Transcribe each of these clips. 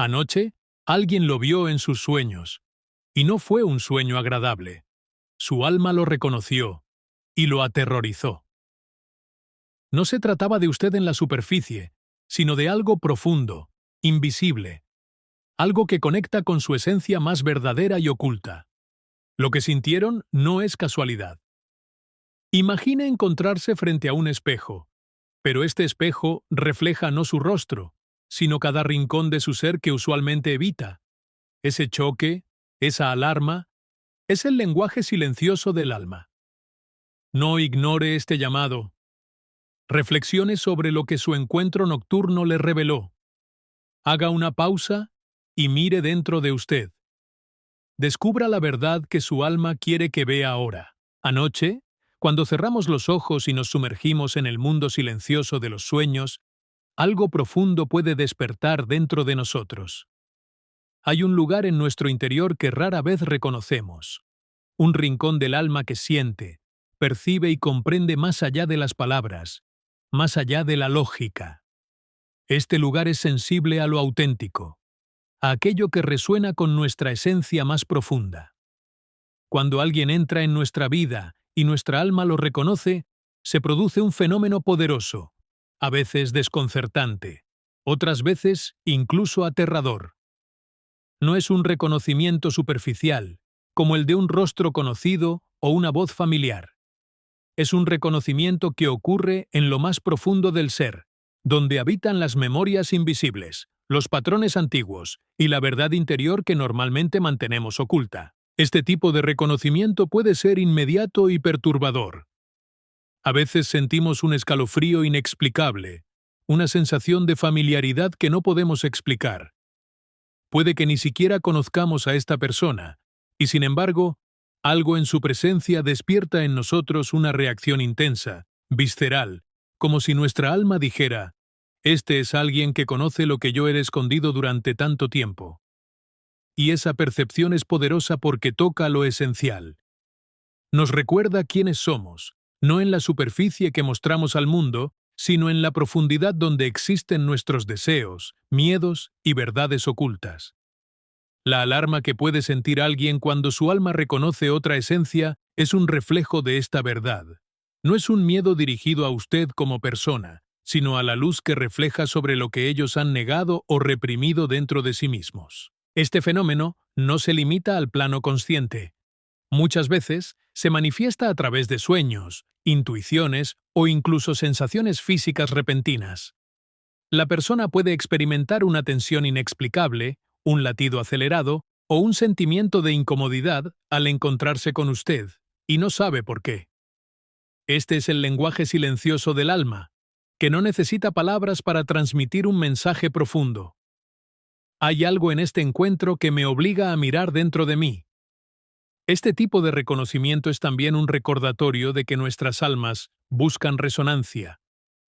Anoche, alguien lo vio en sus sueños, y no fue un sueño agradable. Su alma lo reconoció y lo aterrorizó. No se trataba de usted en la superficie, sino de algo profundo, invisible, algo que conecta con su esencia más verdadera y oculta. Lo que sintieron no es casualidad. Imagine encontrarse frente a un espejo, pero este espejo refleja no su rostro, sino cada rincón de su ser que usualmente evita. Ese choque, esa alarma, es el lenguaje silencioso del alma. No ignore este llamado. Reflexione sobre lo que su encuentro nocturno le reveló. Haga una pausa y mire dentro de usted. Descubra la verdad que su alma quiere que vea ahora. Anoche, cuando cerramos los ojos y nos sumergimos en el mundo silencioso de los sueños, algo profundo puede despertar dentro de nosotros. Hay un lugar en nuestro interior que rara vez reconocemos. Un rincón del alma que siente, percibe y comprende más allá de las palabras, más allá de la lógica. Este lugar es sensible a lo auténtico, a aquello que resuena con nuestra esencia más profunda. Cuando alguien entra en nuestra vida y nuestra alma lo reconoce, se produce un fenómeno poderoso, a veces desconcertante, otras veces incluso aterrador. No es un reconocimiento superficial, como el de un rostro conocido o una voz familiar. Es un reconocimiento que ocurre en lo más profundo del ser, donde habitan las memorias invisibles, los patrones antiguos y la verdad interior que normalmente mantenemos oculta. Este tipo de reconocimiento puede ser inmediato y perturbador. A veces sentimos un escalofrío inexplicable, una sensación de familiaridad que no podemos explicar. Puede que ni siquiera conozcamos a esta persona, y sin embargo, algo en su presencia despierta en nosotros una reacción intensa, visceral, como si nuestra alma dijera: «Este es alguien que conoce lo que yo he escondido durante tanto tiempo». Y esa percepción es poderosa porque toca lo esencial. Nos recuerda quiénes somos, no en la superficie que mostramos al mundo, sino en la profundidad donde existen nuestros deseos, miedos y verdades ocultas. La alarma que puede sentir alguien cuando su alma reconoce otra esencia es un reflejo de esta verdad. No es un miedo dirigido a usted como persona, sino a la luz que refleja sobre lo que ellos han negado o reprimido dentro de sí mismos. Este fenómeno no se limita al plano consciente. Muchas veces se manifiesta a través de sueños, intuiciones o incluso sensaciones físicas repentinas. La persona puede experimentar una tensión inexplicable, un latido acelerado o un sentimiento de incomodidad al encontrarse con usted, y no sabe por qué. Este es el lenguaje silencioso del alma, que no necesita palabras para transmitir un mensaje profundo. Hay algo en este encuentro que me obliga a mirar dentro de mí. Este tipo de reconocimiento es también un recordatorio de que nuestras almas buscan resonancia,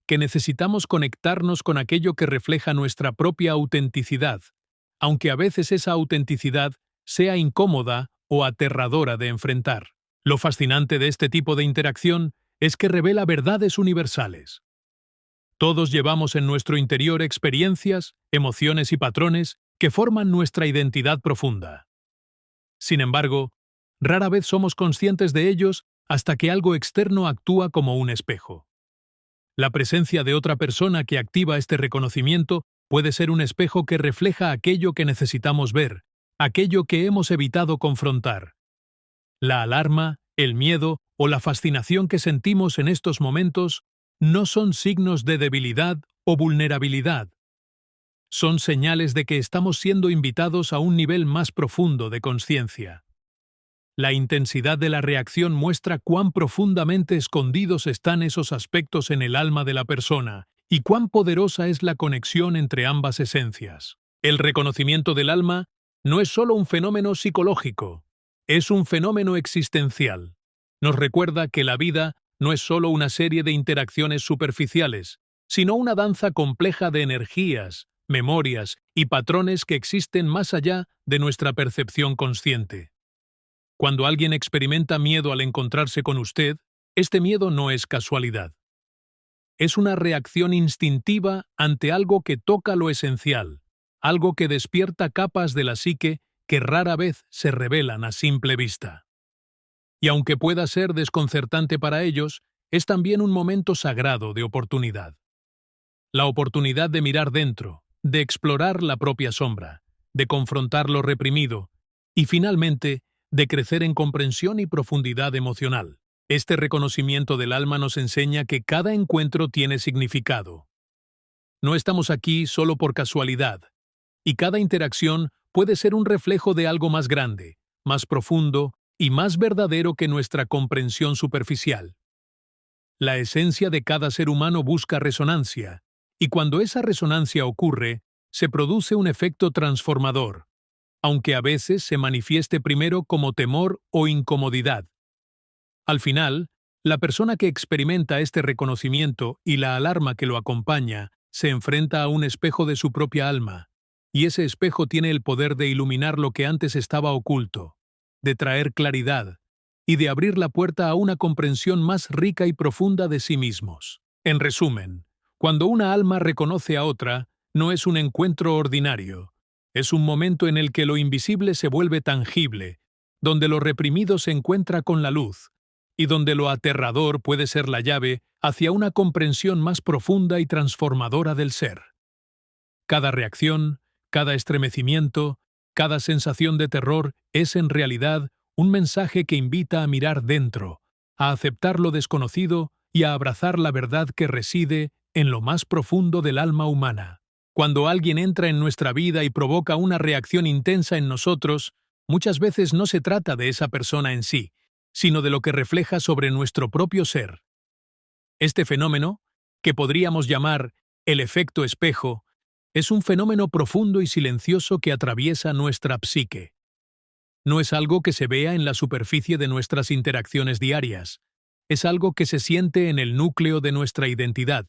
que necesitamos conectarnos con aquello que refleja nuestra propia autenticidad, aunque a veces esa autenticidad sea incómoda o aterradora de enfrentar. Lo fascinante de este tipo de interacción es que revela verdades universales. Todos llevamos en nuestro interior experiencias, emociones y patrones que forman nuestra identidad profunda. Sin embargo, rara vez somos conscientes de ellos hasta que algo externo actúa como un espejo. La presencia de otra persona que activa este reconocimiento puede ser un espejo que refleja aquello que necesitamos ver, aquello que hemos evitado confrontar. La alarma, el miedo o la fascinación que sentimos en estos momentos no son signos de debilidad o vulnerabilidad. Son señales de que estamos siendo invitados a un nivel más profundo de conciencia. La intensidad de la reacción muestra cuán profundamente escondidos están esos aspectos en el alma de la persona y cuán poderosa es la conexión entre ambas esencias. El reconocimiento del alma no es solo un fenómeno psicológico, es un fenómeno existencial. Nos recuerda que la vida no es solo una serie de interacciones superficiales, sino una danza compleja de energías, memorias y patrones que existen más allá de nuestra percepción consciente. Cuando alguien experimenta miedo al encontrarse con usted, este miedo no es casualidad. Es una reacción instintiva ante algo que toca lo esencial, algo que despierta capas de la psique que rara vez se revelan a simple vista. Y aunque pueda ser desconcertante para ellos, es también un momento sagrado de oportunidad. La oportunidad de mirar dentro, de explorar la propia sombra, de confrontar lo reprimido y, finalmente, de crecer en comprensión y profundidad emocional. Este reconocimiento del alma nos enseña que cada encuentro tiene significado. No estamos aquí solo por casualidad, y cada interacción puede ser un reflejo de algo más grande, más profundo y más verdadero que nuestra comprensión superficial. La esencia de cada ser humano busca resonancia, y cuando esa resonancia ocurre, se produce un efecto transformador, aunque a veces se manifieste primero como temor o incomodidad. Al final, la persona que experimenta este reconocimiento y la alarma que lo acompaña se enfrenta a un espejo de su propia alma, y ese espejo tiene el poder de iluminar lo que antes estaba oculto, de traer claridad y de abrir la puerta a una comprensión más rica y profunda de sí mismos. En resumen, cuando una alma reconoce a otra, no es un encuentro ordinario, es un momento en el que lo invisible se vuelve tangible, donde lo reprimido se encuentra con la luz, y donde lo aterrador puede ser la llave hacia una comprensión más profunda y transformadora del ser. Cada reacción, cada estremecimiento, cada sensación de terror es en realidad un mensaje que invita a mirar dentro, a aceptar lo desconocido y a abrazar la verdad que reside en lo más profundo del alma humana. Cuando alguien entra en nuestra vida y provoca una reacción intensa en nosotros, muchas veces no se trata de esa persona en sí, sino de lo que refleja sobre nuestro propio ser. Este fenómeno, que podríamos llamar el efecto espejo, es un fenómeno profundo y silencioso que atraviesa nuestra psique. No es algo que se vea en la superficie de nuestras interacciones diarias, es algo que se siente en el núcleo de nuestra identidad,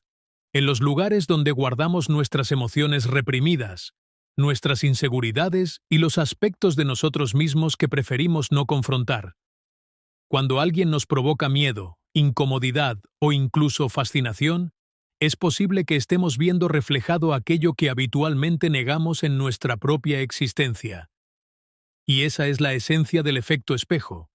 en los lugares donde guardamos nuestras emociones reprimidas, nuestras inseguridades y los aspectos de nosotros mismos que preferimos no confrontar. Cuando alguien nos provoca miedo, incomodidad o incluso fascinación, es posible que estemos viendo reflejado aquello que habitualmente negamos en nuestra propia existencia. Y esa es la esencia del efecto espejo.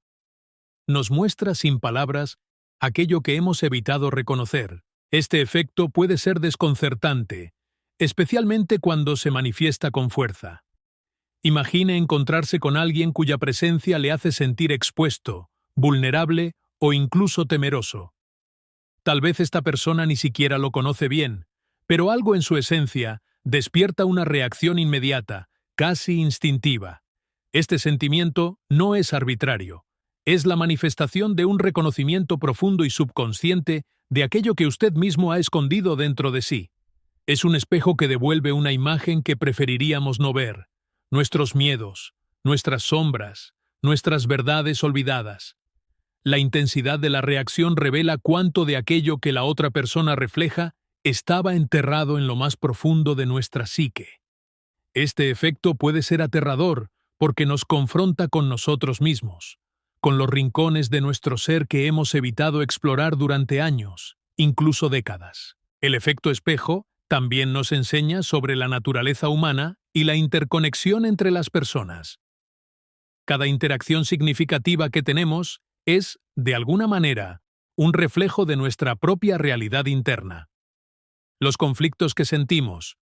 Nos muestra sin palabras aquello que hemos evitado reconocer. Este efecto puede ser desconcertante, especialmente cuando se manifiesta con fuerza. Imagine encontrarse con alguien cuya presencia le hace sentir expuesto, vulnerable o incluso temeroso. Tal vez esta persona ni siquiera lo conoce bien, pero algo en su esencia despierta una reacción inmediata, casi instintiva. Este sentimiento no es arbitrario, es la manifestación de un reconocimiento profundo y subconsciente de aquello que usted mismo ha escondido dentro de sí. Es un espejo que devuelve una imagen que preferiríamos no ver, nuestros miedos, nuestras sombras, nuestras verdades olvidadas. La intensidad de la reacción revela cuánto de aquello que la otra persona refleja estaba enterrado en lo más profundo de nuestra psique. Este efecto puede ser aterrador porque nos confronta con nosotros mismos, con los rincones de nuestro ser que hemos evitado explorar durante años, incluso décadas. El efecto espejo también nos enseña sobre la naturaleza humana y la interconexión entre las personas. Cada interacción significativa que tenemos es, de alguna manera, un reflejo de nuestra propia realidad interna. Los conflictos que sentimos,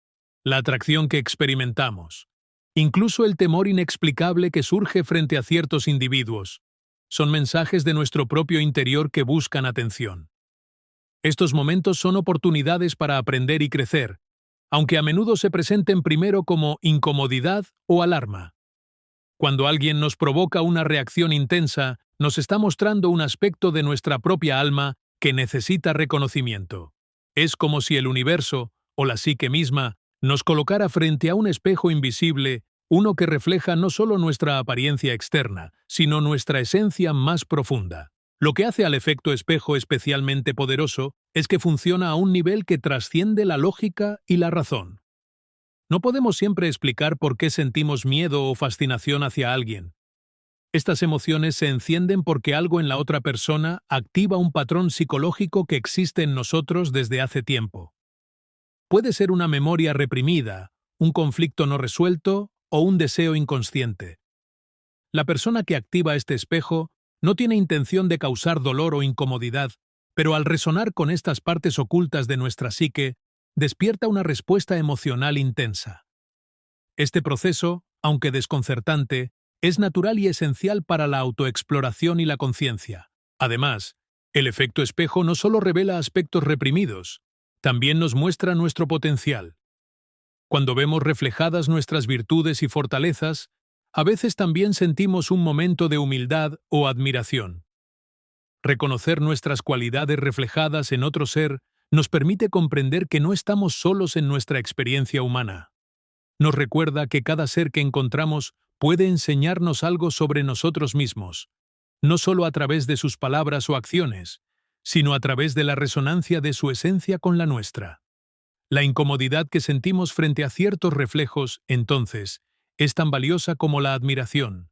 la atracción que experimentamos, incluso el temor inexplicable que surge frente a ciertos individuos, son mensajes de nuestro propio interior que buscan atención. Estos momentos son oportunidades para aprender y crecer, aunque a menudo se presenten primero como incomodidad o alarma. Cuando alguien nos provoca una reacción intensa, nos está mostrando un aspecto de nuestra propia alma que necesita reconocimiento. Es como si el universo, o la psique misma, nos colocara frente a un espejo invisible, uno que refleja no solo nuestra apariencia externa, sino nuestra esencia más profunda. Lo que hace al efecto espejo especialmente poderoso es que funciona a un nivel que trasciende la lógica y la razón. No podemos siempre explicar por qué sentimos miedo o fascinación hacia alguien. Estas emociones se encienden porque algo en la otra persona activa un patrón psicológico que existe en nosotros desde hace tiempo. Puede ser una memoria reprimida, un conflicto no resuelto o un deseo inconsciente. La persona que activa este espejo no tiene intención de causar dolor o incomodidad, pero al resonar con estas partes ocultas de nuestra psique, despierta una respuesta emocional intensa. Este proceso, aunque desconcertante, es natural y esencial para la autoexploración y la conciencia. Además, el efecto espejo no solo revela aspectos reprimidos, también nos muestra nuestro potencial. Cuando vemos reflejadas nuestras virtudes y fortalezas, a veces también sentimos un momento de humildad o admiración. Reconocer nuestras cualidades reflejadas en otro ser nos permite comprender que no estamos solos en nuestra experiencia humana. Nos recuerda que cada ser que encontramos puede enseñarnos algo sobre nosotros mismos, no solo a través de sus palabras o acciones, sino a través de la resonancia de su esencia con la nuestra. La incomodidad que sentimos frente a ciertos reflejos, entonces, es tan valiosa como la admiración.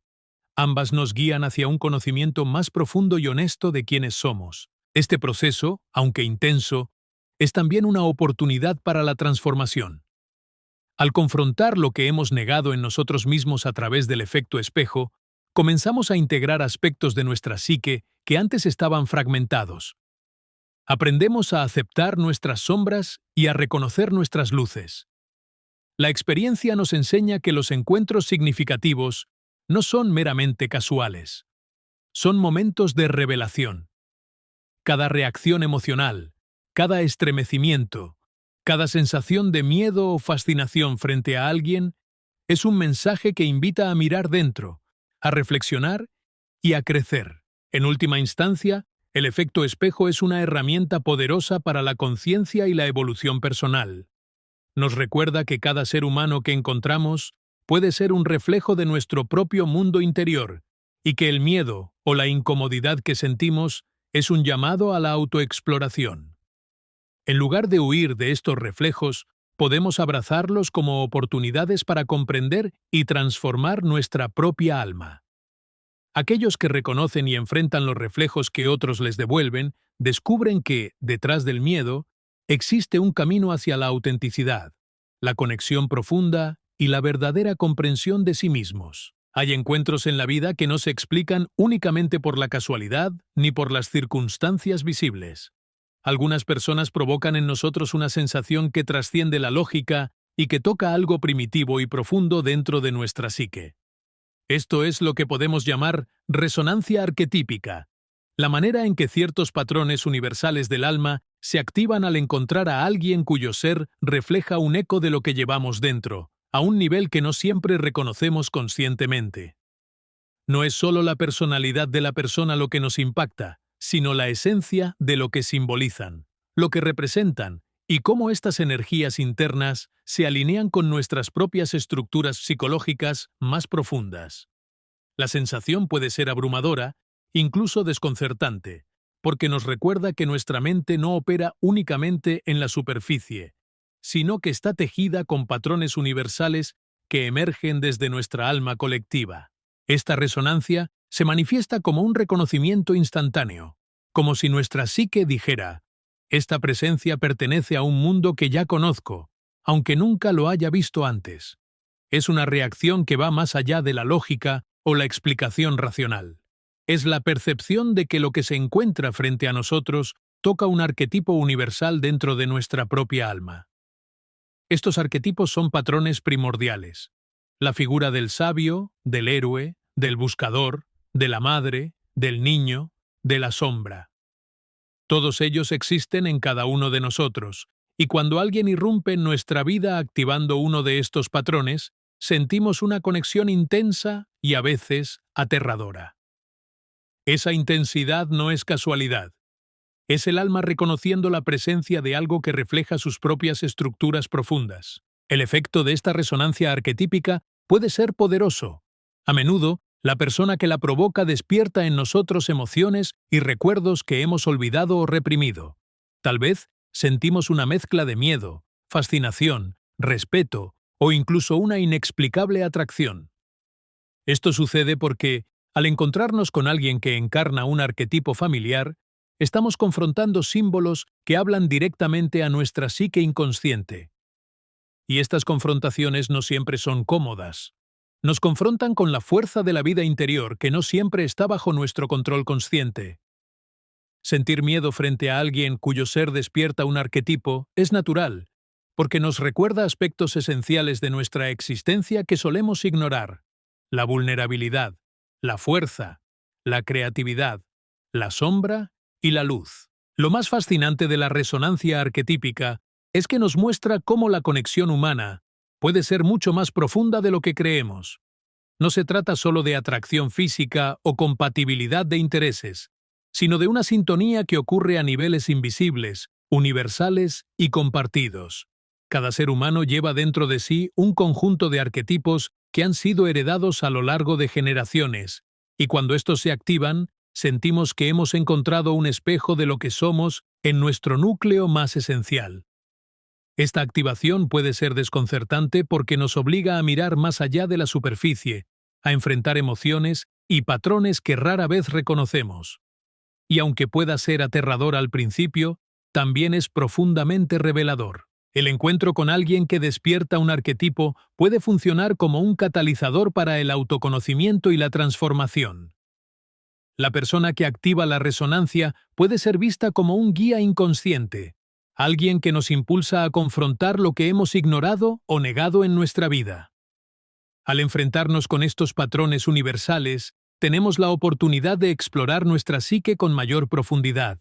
Ambas nos guían hacia un conocimiento más profundo y honesto de quiénes somos. Este proceso, aunque intenso, es también una oportunidad para la transformación. Al confrontar lo que hemos negado en nosotros mismos a través del efecto espejo, comenzamos a integrar aspectos de nuestra psique que antes estaban fragmentados. Aprendemos a aceptar nuestras sombras y a reconocer nuestras luces. La experiencia nos enseña que los encuentros significativos no son meramente casuales. Son momentos de revelación. Cada reacción emocional, cada estremecimiento, cada sensación de miedo o fascinación frente a alguien es un mensaje que invita a mirar dentro, a reflexionar y a crecer. En última instancia, el efecto espejo es una herramienta poderosa para la conciencia y la evolución personal. Nos recuerda que cada ser humano que encontramos puede ser un reflejo de nuestro propio mundo interior y que el miedo o la incomodidad que sentimos es un llamado a la autoexploración. En lugar de huir de estos reflejos, podemos abrazarlos como oportunidades para comprender y transformar nuestra propia alma. Aquellos que reconocen y enfrentan los reflejos que otros les devuelven, descubren que, detrás del miedo, existe un camino hacia la autenticidad, la conexión profunda y la verdadera comprensión de sí mismos. Hay encuentros en la vida que no se explican únicamente por la casualidad ni por las circunstancias visibles. Algunas personas provocan en nosotros una sensación que trasciende la lógica y que toca algo primitivo y profundo dentro de nuestra psique. Esto es lo que podemos llamar resonancia arquetípica, la manera en que ciertos patrones universales del alma se activan al encontrar a alguien cuyo ser refleja un eco de lo que llevamos dentro, a un nivel que no siempre reconocemos conscientemente. No es solo la personalidad de la persona lo que nos impacta, sino la esencia de lo que simbolizan, lo que representan y cómo estas energías internas se alinean con nuestras propias estructuras psicológicas más profundas. La sensación puede ser abrumadora, incluso desconcertante, porque nos recuerda que nuestra mente no opera únicamente en la superficie, sino que está tejida con patrones universales que emergen desde nuestra alma colectiva. Esta resonancia se manifiesta como un reconocimiento instantáneo, como si nuestra psique dijera: esta presencia pertenece a un mundo que ya conozco, aunque nunca lo haya visto antes. Es una reacción que va más allá de la lógica o la explicación racional. Es la percepción de que lo que se encuentra frente a nosotros toca un arquetipo universal dentro de nuestra propia alma. Estos arquetipos son patrones primordiales. La figura del sabio, del héroe, del buscador, de la madre, del niño, de la sombra. Todos ellos existen en cada uno de nosotros, y cuando alguien irrumpe en nuestra vida activando uno de estos patrones, sentimos una conexión intensa y a veces aterradora. Esa intensidad no es casualidad. Es el alma reconociendo la presencia de algo que refleja sus propias estructuras profundas. El efecto de esta resonancia arquetípica puede ser poderoso. A menudo, la persona que la provoca despierta en nosotros emociones y recuerdos que hemos olvidado o reprimido. Tal vez sentimos una mezcla de miedo, fascinación, respeto o incluso una inexplicable atracción. Esto sucede porque, al encontrarnos con alguien que encarna un arquetipo familiar, estamos confrontando símbolos que hablan directamente a nuestra psique inconsciente. Y estas confrontaciones no siempre son cómodas. Nos confrontan con la fuerza de la vida interior que no siempre está bajo nuestro control consciente. Sentir miedo frente a alguien cuyo ser despierta un arquetipo es natural, porque nos recuerda aspectos esenciales de nuestra existencia que solemos ignorar: la vulnerabilidad, la fuerza, la creatividad, la sombra y la luz. Lo más fascinante de la resonancia arquetípica es que nos muestra cómo la conexión humana puede ser mucho más profunda de lo que creemos. No se trata solo de atracción física o compatibilidad de intereses, sino de una sintonía que ocurre a niveles invisibles, universales y compartidos. Cada ser humano lleva dentro de sí un conjunto de arquetipos que han sido heredados a lo largo de generaciones, y cuando estos se activan, sentimos que hemos encontrado un espejo de lo que somos en nuestro núcleo más esencial. Esta activación puede ser desconcertante porque nos obliga a mirar más allá de la superficie, a enfrentar emociones y patrones que rara vez reconocemos. Y aunque pueda ser aterrador al principio, también es profundamente revelador. El encuentro con alguien que despierta un arquetipo puede funcionar como un catalizador para el autoconocimiento y la transformación. La persona que activa la resonancia puede ser vista como un guía inconsciente, alguien que nos impulsa a confrontar lo que hemos ignorado o negado en nuestra vida. Al enfrentarnos con estos patrones universales, tenemos la oportunidad de explorar nuestra psique con mayor profundidad,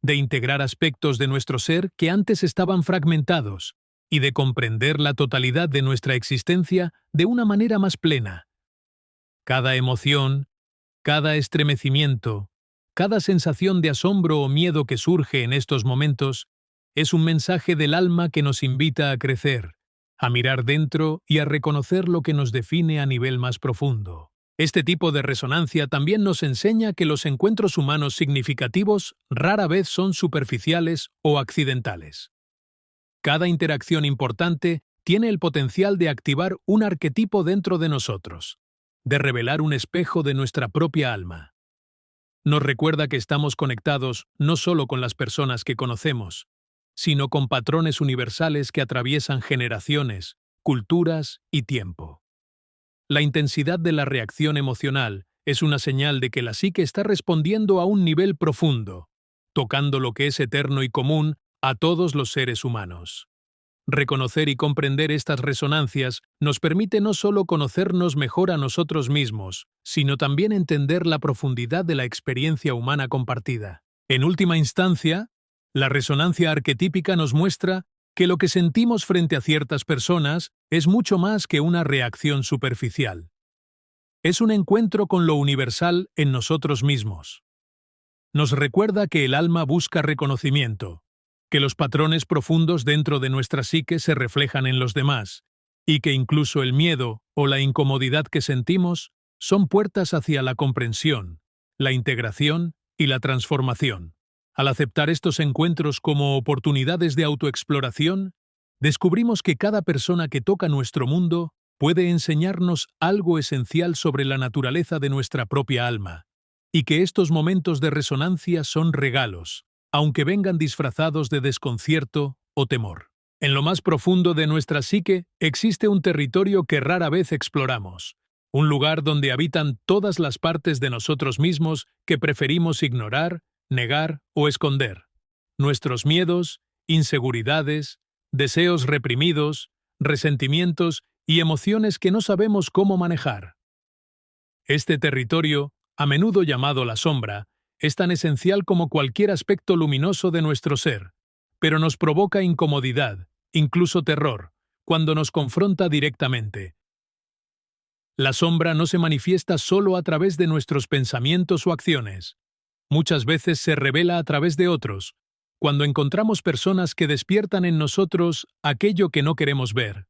de integrar aspectos de nuestro ser que antes estaban fragmentados, y de comprender la totalidad de nuestra existencia de una manera más plena. Cada emoción, cada estremecimiento, cada sensación de asombro o miedo que surge en estos momentos es un mensaje del alma que nos invita a crecer, a mirar dentro y a reconocer lo que nos define a nivel más profundo. Este tipo de resonancia también nos enseña que los encuentros humanos significativos rara vez son superficiales o accidentales. Cada interacción importante tiene el potencial de activar un arquetipo dentro de nosotros, de revelar un espejo de nuestra propia alma. Nos recuerda que estamos conectados no solo con las personas que conocemos, sino con patrones universales que atraviesan generaciones, culturas y tiempo. La intensidad de la reacción emocional es una señal de que la psique está respondiendo a un nivel profundo, tocando lo que es eterno y común a todos los seres humanos. Reconocer y comprender estas resonancias nos permite no solo conocernos mejor a nosotros mismos, sino también entender la profundidad de la experiencia humana compartida. En última instancia, la resonancia arquetípica nos muestra que lo que sentimos frente a ciertas personas es mucho más que una reacción superficial. Es un encuentro con lo universal en nosotros mismos. Nos recuerda que el alma busca reconocimiento, que los patrones profundos dentro de nuestra psique se reflejan en los demás, y que incluso el miedo o la incomodidad que sentimos son puertas hacia la comprensión, la integración y la transformación. Al aceptar estos encuentros como oportunidades de autoexploración, descubrimos que cada persona que toca nuestro mundo puede enseñarnos algo esencial sobre la naturaleza de nuestra propia alma, y que estos momentos de resonancia son regalos, aunque vengan disfrazados de desconcierto o temor. En lo más profundo de nuestra psique existe un territorio que rara vez exploramos, un lugar donde habitan todas las partes de nosotros mismos que preferimos ignorar, negar o esconder. Nuestros miedos, inseguridades, deseos reprimidos, resentimientos y emociones que no sabemos cómo manejar. Este territorio, a menudo llamado la sombra, es tan esencial como cualquier aspecto luminoso de nuestro ser, pero nos provoca incomodidad, incluso terror, cuando nos confronta directamente. La sombra no se manifiesta solo a través de nuestros pensamientos o acciones. Muchas veces se revela a través de otros, cuando encontramos personas que despiertan en nosotros aquello que no queremos ver.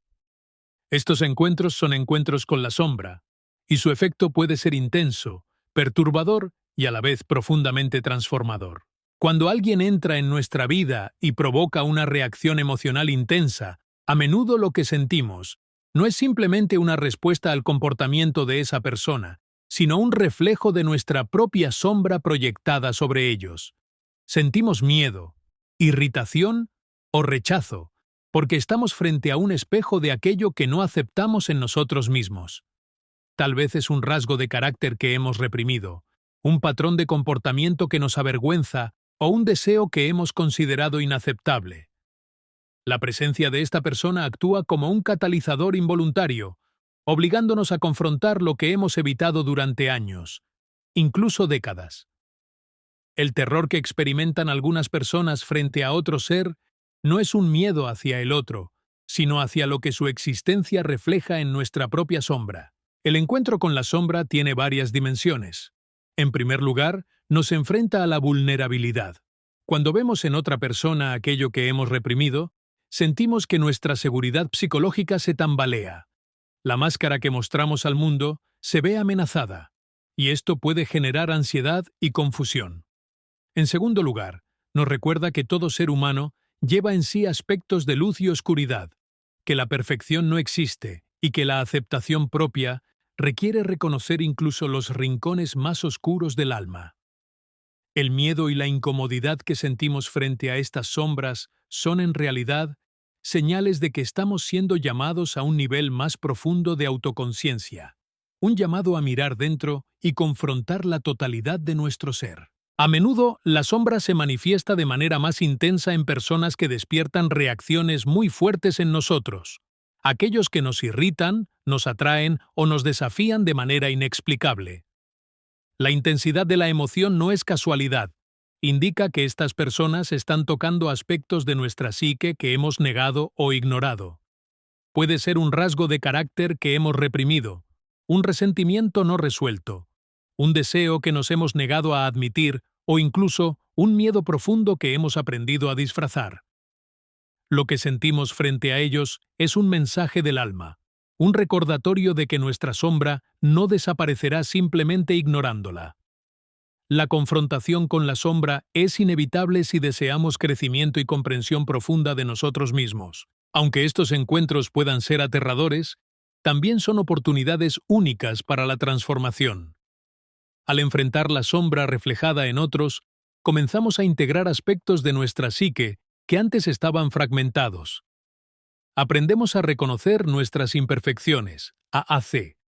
Estos encuentros son encuentros con la sombra, y su efecto puede ser intenso, perturbador y a la vez profundamente transformador. Cuando alguien entra en nuestra vida y provoca una reacción emocional intensa, a menudo lo que sentimos no es simplemente una respuesta al comportamiento de esa persona, sino un reflejo de nuestra propia sombra proyectada sobre ellos. Sentimos miedo, irritación o rechazo, porque estamos frente a un espejo de aquello que no aceptamos en nosotros mismos. Tal vez es un rasgo de carácter que hemos reprimido, un patrón de comportamiento que nos avergüenza o un deseo que hemos considerado inaceptable. La presencia de esta persona actúa como un catalizador involuntario, obligándonos a confrontar lo que hemos evitado durante años, incluso décadas. El terror que experimentan algunas personas frente a otro ser no es un miedo hacia el otro, sino hacia lo que su existencia refleja en nuestra propia sombra. El encuentro con la sombra tiene varias dimensiones. En primer lugar, nos enfrenta a la vulnerabilidad. Cuando vemos en otra persona aquello que hemos reprimido, sentimos que nuestra seguridad psicológica se tambalea. La máscara que mostramos al mundo se ve amenazada, y esto puede generar ansiedad y confusión. En segundo lugar, nos recuerda que todo ser humano lleva en sí aspectos de luz y oscuridad, que la perfección no existe y que la aceptación propia requiere reconocer incluso los rincones más oscuros del alma. El miedo y la incomodidad que sentimos frente a estas sombras son en realidad señales de que estamos siendo llamados a un nivel más profundo de autoconciencia, un llamado a mirar dentro y confrontar la totalidad de nuestro ser. A menudo, la sombra se manifiesta de manera más intensa en personas que despiertan reacciones muy fuertes en nosotros, aquellos que nos irritan, nos atraen o nos desafían de manera inexplicable. La intensidad de la emoción no es casualidad, indica que estas personas están tocando aspectos de nuestra psique que hemos negado o ignorado. Puede ser un rasgo de carácter que hemos reprimido, un resentimiento no resuelto, un deseo que nos hemos negado a admitir o incluso un miedo profundo que hemos aprendido a disfrazar. Lo que sentimos frente a ellos es un mensaje del alma, un recordatorio de que nuestra sombra no desaparecerá simplemente ignorándola. La confrontación con la sombra es inevitable si deseamos crecimiento y comprensión profunda de nosotros mismos. Aunque estos encuentros puedan ser aterradores, también son oportunidades únicas para la transformación. Al enfrentar la sombra reflejada en otros, comenzamos a integrar aspectos de nuestra psique que antes estaban fragmentados. Aprendemos a reconocer nuestras imperfecciones, AAC,